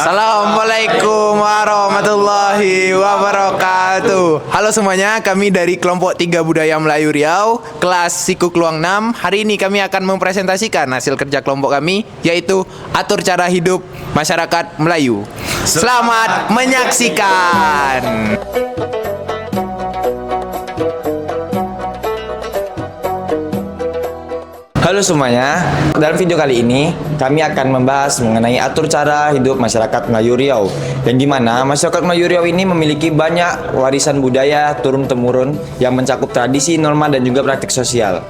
Assalamualaikum warahmatullahi wabarakatuh. Halo semuanya, kami dari kelompok 3 Budaya Melayu Riau, kelas Siku Keluang 6. Hari ini kami akan mempresentasikan hasil kerja kelompok kami, yaitu atur cara hidup masyarakat Melayu. Selamat menyaksikan. Halo semuanya, dalam video kali ini kami akan membahas mengenai atur cara hidup masyarakat Melayu Riau, yang dimana masyarakat Melayu Riau ini memiliki banyak warisan budaya turun-temurun yang mencakup tradisi, norma, dan juga praktik sosial.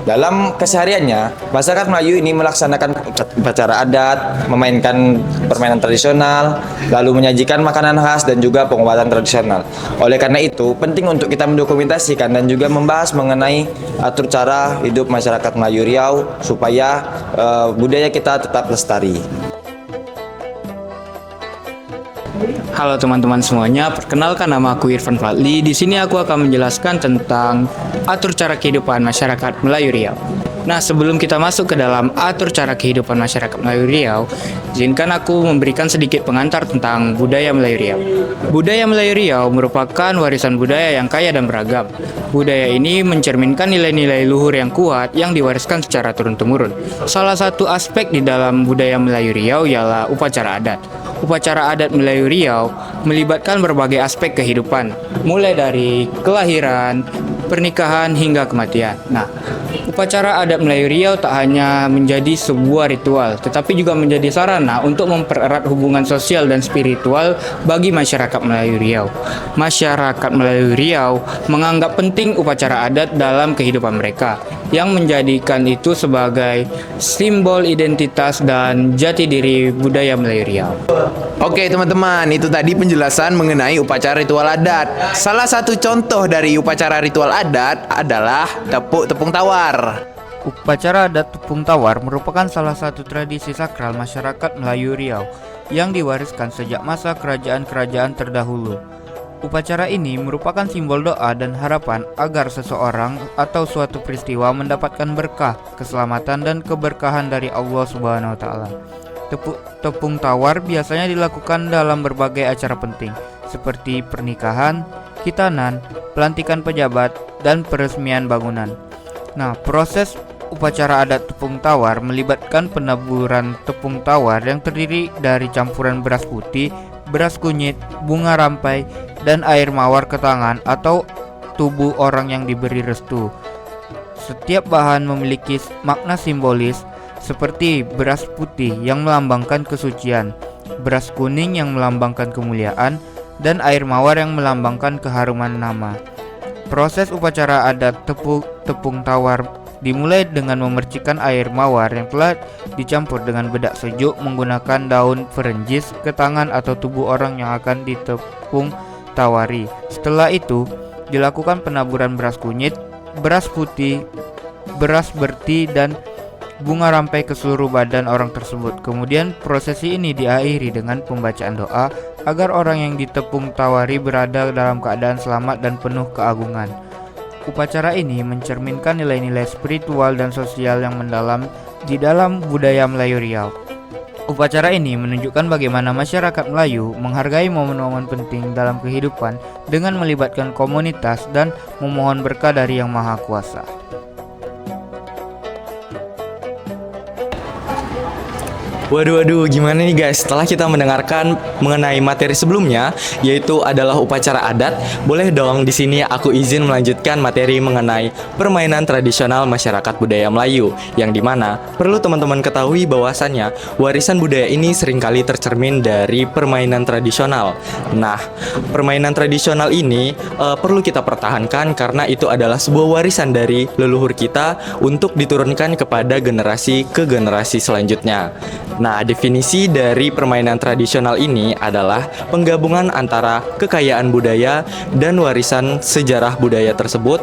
Dalam kesehariannya, masyarakat Melayu ini melaksanakan upacara adat, memainkan permainan tradisional, lalu menyajikan makanan khas dan juga pengobatan tradisional. Oleh karena itu, penting untuk kita mendokumentasikan dan juga membahas mengenai atur cara hidup masyarakat Melayu Riau supaya budaya kita tetap lestari. Halo teman-teman semuanya, perkenalkan nama aku Irfan Fadli. Di sini aku akan menjelaskan tentang atur cara kehidupan masyarakat Melayu Riau. Nah, sebelum kita masuk ke dalam atur cara kehidupan masyarakat Melayu Riau, izinkan aku memberikan sedikit pengantar tentang budaya Melayu Riau. Budaya Melayu Riau merupakan warisan budaya yang kaya dan beragam. Budaya ini mencerminkan nilai-nilai luhur yang kuat yang diwariskan secara turun-temurun. Salah satu aspek di dalam budaya Melayu Riau ialah upacara adat. Upacara adat Melayu Riau melibatkan berbagai aspek kehidupan, mulai dari kelahiran, pernikahan, hingga kematian. Nah, upacara adat Melayu Riau tak hanya menjadi sebuah ritual, tetapi juga menjadi sarana untuk mempererat hubungan sosial dan spiritual bagi masyarakat Melayu Riau. Masyarakat Melayu Riau menganggap penting upacara adat dalam kehidupan mereka, yang menjadikan itu sebagai simbol identitas dan jati diri budaya Melayu Riau. Oke teman-teman, itu tadi penjelasan mengenai upacara ritual adat. Salah satu contoh dari upacara ritual adat adalah tepung tawar. Upacara adat tepung tawar merupakan salah satu tradisi sakral masyarakat Melayu Riau yang diwariskan sejak masa kerajaan-kerajaan terdahulu. Upacara ini merupakan simbol doa dan harapan agar seseorang atau suatu peristiwa mendapatkan berkah, keselamatan, dan keberkahan dari Allah Subhanahu wa Ta'ala. Tepung tawar biasanya dilakukan dalam berbagai acara penting seperti pernikahan, khitanan, pelantikan pejabat, dan peresmian bangunan. Nah, proses upacara adat tepung tawar melibatkan penaburan tepung tawar yang terdiri dari campuran beras putih, beras kunyit, bunga rampai, dan air mawar ke tangan atau tubuh orang yang diberi restu. Setiap bahan memiliki makna simbolis, seperti beras putih yang melambangkan kesucian, beras kuning yang melambangkan kemuliaan, dan air mawar yang melambangkan keharuman nama. Proses upacara adat tepung tawar dimulai dengan memercikan air mawar yang telah dicampur dengan bedak sejuk menggunakan daun perenjis ke tangan atau tubuh orang yang akan ditepung tawari. Setelah itu, dilakukan penaburan beras kunyit, beras putih, beras berti, dan bunga rampai ke seluruh badan orang tersebut. Kemudian prosesi ini diakhiri dengan pembacaan doa agar orang yang ditepung tawari berada dalam keadaan selamat dan penuh keagungan. Upacara ini mencerminkan nilai-nilai spiritual dan sosial yang mendalam di dalam budaya Melayu Riau. Upacara ini menunjukkan bagaimana masyarakat Melayu menghargai momen-momen penting dalam kehidupan dengan melibatkan komunitas dan memohon berkah dari Yang Maha Kuasa. Waduh, gimana nih guys? Setelah kita mendengarkan mengenai materi sebelumnya, yaitu adalah upacara adat, boleh dong di sini aku izin melanjutkan materi mengenai permainan tradisional masyarakat budaya Melayu, yang dimana perlu teman-teman ketahui bahwasannya warisan budaya ini seringkali tercermin dari permainan tradisional. Nah, permainan tradisional ini perlu kita pertahankan karena itu adalah sebuah warisan dari leluhur kita untuk diturunkan kepada generasi ke generasi selanjutnya. Nah, definisi dari permainan tradisional ini adalah penggabungan antara kekayaan budaya dan warisan sejarah budaya tersebut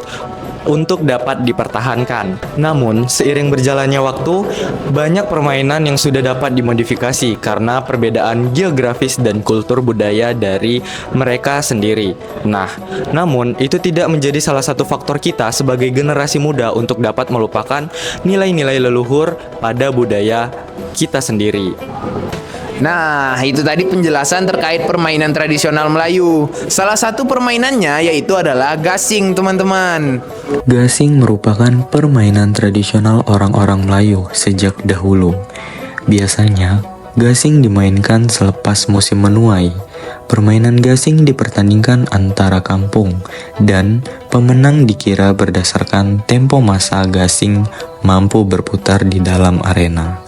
untuk dapat dipertahankan. Namun, seiring berjalannya waktu, banyak permainan yang sudah dapat dimodifikasi karena perbedaan geografis dan kultur budaya dari mereka sendiri. Nah, namun itu tidak menjadi salah satu faktor kita sebagai generasi muda untuk dapat melupakan nilai-nilai leluhur pada budaya kita sendiri. Nah, itu tadi penjelasan terkait permainan tradisional Melayu. Salah satu permainannya yaitu adalah gasing, teman-teman. Gasing merupakan permainan tradisional orang-orang Melayu sejak dahulu. Biasanya, gasing dimainkan selepas musim menuai. Permainan gasing dipertandingkan antara kampung, dan pemenang dikira berdasarkan tempo masa gasing mampu berputar di dalam arena.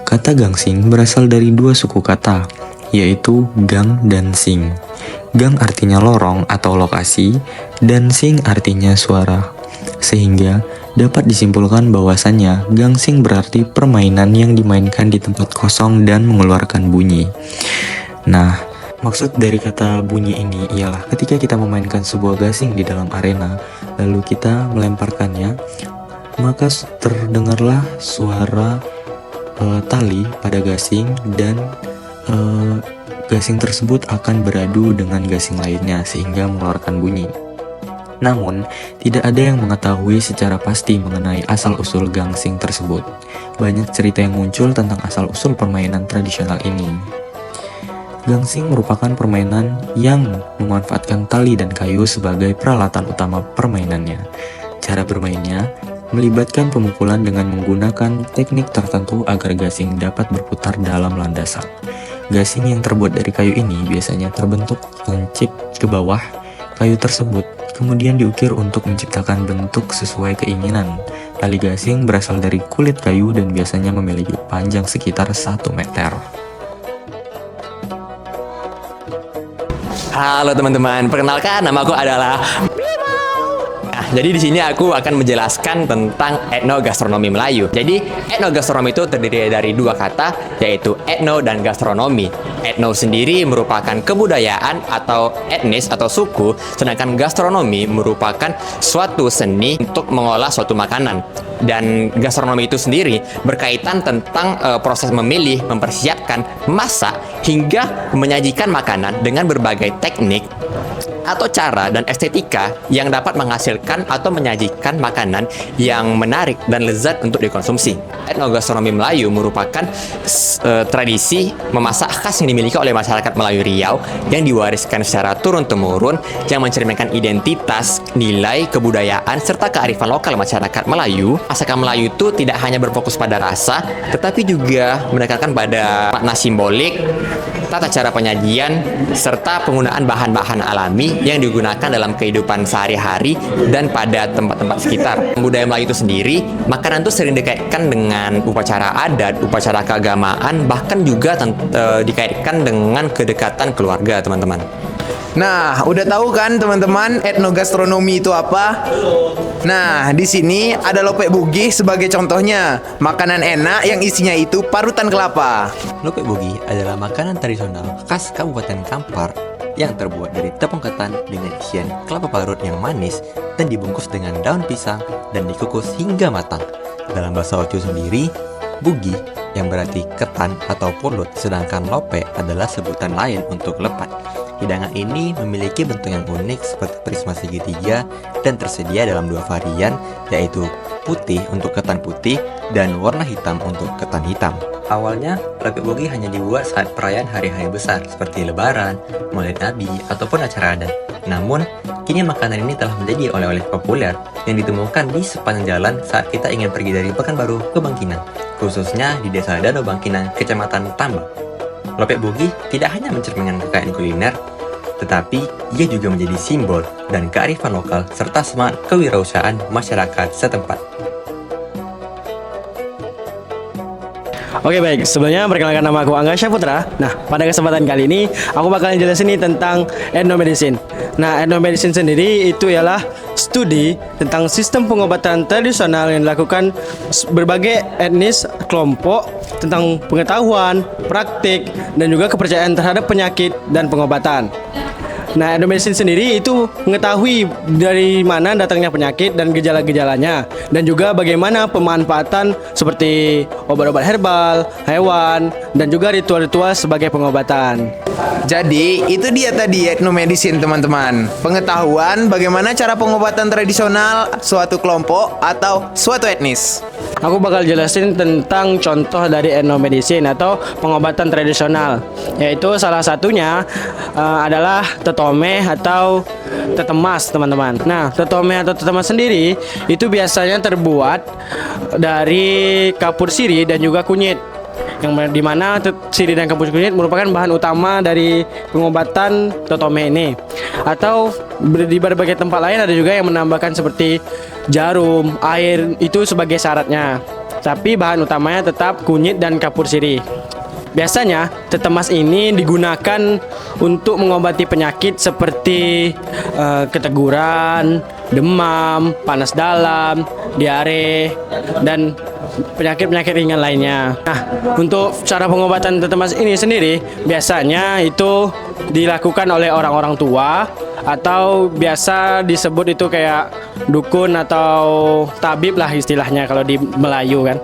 Kata gangsing berasal dari dua suku kata, yaitu gang dan sing. Gang artinya lorong atau lokasi, dan sing artinya suara. Sehingga dapat disimpulkan bahwasannya gangsing berarti permainan yang dimainkan di tempat kosong dan mengeluarkan bunyi. Nah, maksud dari kata bunyi ini ialah ketika kita memainkan sebuah gasing di dalam arena, lalu kita melemparkannya, maka terdengarlah suara tali pada gasing dan gasing tersebut akan beradu dengan gasing lainnya sehingga mengeluarkan bunyi. Namun, tidak ada yang mengetahui secara pasti mengenai asal-usul gangsing tersebut. Banyak cerita yang muncul tentang asal-usul permainan tradisional ini. Gangsing merupakan permainan yang memanfaatkan tali dan kayu sebagai peralatan utama permainannya. Cara bermainnya melibatkan pemukulan dengan menggunakan teknik tertentu agar gasing dapat berputar dalam landasan. Gasing yang terbuat dari kayu ini biasanya terbentuk lancip ke bawah kayu tersebut, kemudian diukir untuk menciptakan bentuk sesuai keinginan. Tali gasing berasal dari kulit kayu dan biasanya memiliki panjang sekitar 1 meter. Halo teman-teman, perkenalkan nama aku adalah Nah, jadi di sini aku akan menjelaskan tentang etnogastronomi Melayu. Jadi, etnogastronomi itu terdiri dari dua kata, yaitu etno dan gastronomi. Etno sendiri merupakan kebudayaan atau etnis atau suku, sedangkan gastronomi merupakan suatu seni untuk mengolah suatu makanan. Dan gastronomi itu sendiri berkaitan tentang proses memilih, mempersiapkan, masak, hingga menyajikan makanan dengan berbagai teknik atau cara dan estetika yang dapat menghasilkan atau menyajikan makanan yang menarik dan lezat untuk dikonsumsi. Etnogastronomi Melayu merupakan tradisi memasak khas yang dimiliki oleh masyarakat Melayu Riau yang diwariskan secara turun-temurun yang mencerminkan identitas, nilai, kebudayaan, serta kearifan lokal masyarakat Melayu. Masakan Melayu itu tidak hanya berfokus pada rasa, tetapi juga menekankan pada makna simbolik, tata cara penyajian, serta penggunaan bahan-bahan alami yang digunakan dalam kehidupan sehari-hari dan pada tempat-tempat sekitar. Budaya Melayu itu sendiri, makanan itu sering dikaitkan dengan upacara adat, upacara keagamaan, bahkan juga dikaitkan dengan kedekatan keluarga, teman-teman. Nah, udah tahu kan teman-teman etnogastronomi itu apa? Nah, di sini ada lopek bugih sebagai contohnya. Makanan enak yang isinya itu parutan kelapa. Lopek bugi adalah makanan tradisional khas Kabupaten Kampar yang terbuat dari tepung ketan dengan isian kelapa parut yang manis dan dibungkus dengan daun pisang dan dikukus hingga matang. Dalam bahasa Ojo sendiri, bugi yang berarti ketan atau pulut, sedangkan lope adalah sebutan lain untuk lepat. Hidangan ini memiliki bentuk yang unik seperti prisma segitiga dan tersedia dalam dua varian, yaitu putih untuk ketan putih dan warna hitam untuk ketan hitam. Awalnya, lopek bugi hanya dibuat saat perayaan hari-hari besar seperti Lebaran, Maulid Nabi, ataupun acara adat. Namun, kini makanan ini telah menjadi oleh-oleh populer yang ditemukan di sepanjang jalan saat kita ingin pergi dari Pekanbaru ke Bangkinang, khususnya di Desa Danau Bangkinang, Kecamatan Tambak. Lopek bugi tidak hanya mencerminkan kekayaan kuliner, tetapi ia juga menjadi simbol dan kearifan lokal serta semangat kewirausahaan masyarakat setempat. Oke baik, sebelumnya perkenalkan nama aku Angga Syahputra. Nah, pada kesempatan kali ini aku bakalan jelasin nih tentang etnomedicine. Nah, etnomedicine sendiri itu ialah studi tentang sistem pengobatan tradisional yang dilakukan berbagai etnis kelompok tentang pengetahuan, praktik, dan juga kepercayaan terhadap penyakit dan pengobatan. Nah, etnomedicine sendiri itu mengetahui dari mana datangnya penyakit dan gejala-gejalanya, dan juga bagaimana pemanfaatan seperti obat-obat herbal, hewan, dan juga ritual-ritual sebagai pengobatan. Jadi itu dia tadi etnomedicine teman-teman. Pengetahuan bagaimana cara pengobatan tradisional suatu kelompok atau suatu etnis. Aku bakal jelasin tentang contoh dari etnomedicine atau pengobatan tradisional, yaitu salah satunya adalah tetomeh atau tetemas, teman-teman. Nah, tetomeh atau tetemas sendiri itu biasanya terbuat dari kapur sirih dan juga kunyit, yang dimana sirih dan kapur kunyit merupakan bahan utama dari pengobatan tetomeh ini. Atau di berbagai tempat lain ada juga yang menambahkan seperti jarum, air itu sebagai syaratnya. Tapi bahan utamanya tetap kunyit dan kapur sirih. Biasanya tetemas ini digunakan untuk mengobati penyakit seperti keteguran, demam, panas dalam, diare, dan penyakit-penyakit ringan lainnya. Nah, untuk cara pengobatan tetemas ini sendiri biasanya itu dilakukan oleh orang-orang tua, atau biasa disebut itu kayak dukun atau tabib lah istilahnya kalau di Melayu kan.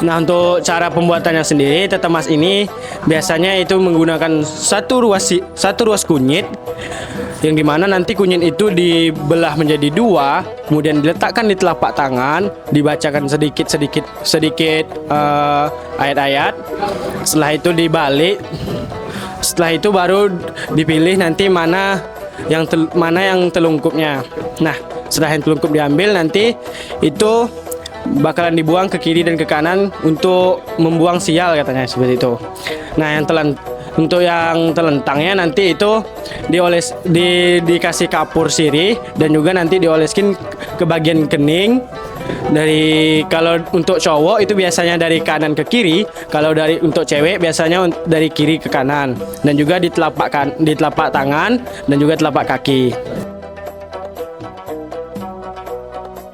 Nah, untuk cara pembuatannya sendiri, tetemas ini biasanya itu menggunakan satu ruas kunyit, yang dimana nanti kunyit itu dibelah menjadi dua, kemudian diletakkan di telapak tangan, dibacakan sedikit ayat-ayat. Setelah itu dibalik. Setelah itu baru dipilih nanti mana yang telungkupnya. Nah, setelah yang telungkup diambil, nanti itu bakalan dibuang ke kiri dan ke kanan untuk membuang sial, katanya seperti itu. Nah, untuk yang telentangnya nanti itu dikasih kapur sirih dan juga nanti dioleskin ke bagian kening. Kalau untuk cowok itu biasanya dari kanan ke kiri, kalau untuk cewek biasanya dari kiri ke kanan, dan juga di telapak tangan dan juga telapak kaki.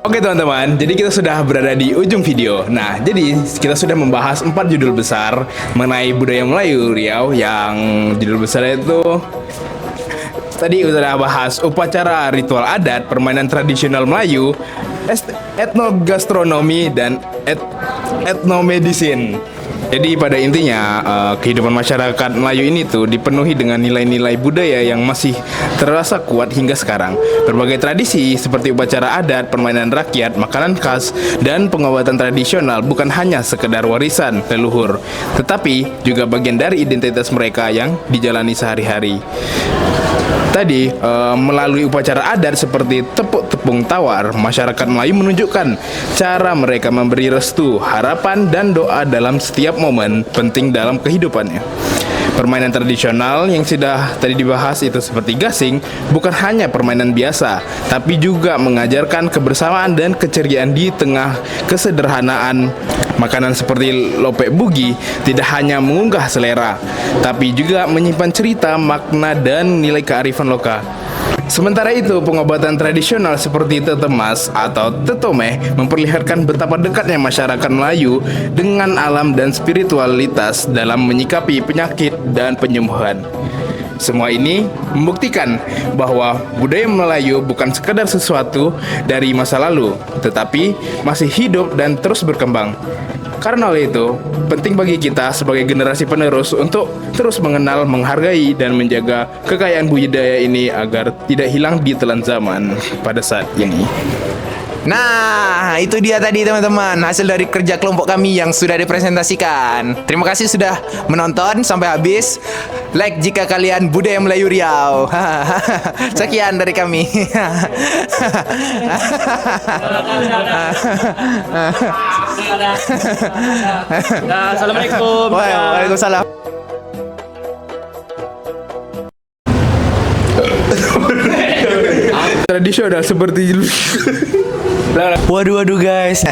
Oke teman-teman, jadi kita sudah berada di ujung video. Nah, jadi kita sudah membahas 4 judul besar mengenai budaya Melayu Riau. Yang judul besar itu tadi sudah bahas upacara ritual adat, permainan tradisional Melayu, etnogastronomi, dan etnomedicine. Jadi pada intinya kehidupan masyarakat Melayu ini tuh dipenuhi dengan nilai-nilai budaya yang masih terasa kuat hingga sekarang. Berbagai tradisi seperti upacara adat, permainan rakyat, makanan khas, dan pengobatan tradisional bukan hanya sekedar warisan leluhur, tetapi juga bagian dari identitas mereka yang dijalani sehari-hari. Tadi melalui upacara adat seperti tepuk tepung tawar, masyarakat Melayu menunjukkan cara mereka memberi restu, harapan, dan doa dalam setiap momen penting dalam kehidupannya. Permainan tradisional yang sudah tadi dibahas itu seperti gasing bukan hanya permainan biasa, tapi juga mengajarkan kebersamaan dan keceriaan di tengah kesederhanaan. Makanan seperti lope bugi tidak hanya mengunggah selera, tapi juga menyimpan cerita, makna, dan nilai kearifan lokal. Sementara itu, pengobatan tradisional seperti tetemas atau tetomeh memperlihatkan betapa dekatnya masyarakat Melayu dengan alam dan spiritualitas dalam menyikapi penyakit dan penyembuhan. Semua ini membuktikan bahwa budaya Melayu bukan sekedar sesuatu dari masa lalu, tetapi masih hidup dan terus berkembang. Karena oleh itu, penting bagi kita sebagai generasi penerus untuk terus mengenal, menghargai, dan menjaga kekayaan budaya ini agar tidak hilang di telan zaman pada saat ini. Nah, itu dia tadi teman-teman, hasil dari kerja kelompok kami yang sudah dipresentasikan. Terima kasih sudah menonton sampai habis. Like jika kalian budaya Melayu Riau. Sekian dari kami. Assalamualaikum. Waalaikumsalam. Tradisional seperti Waduh guys.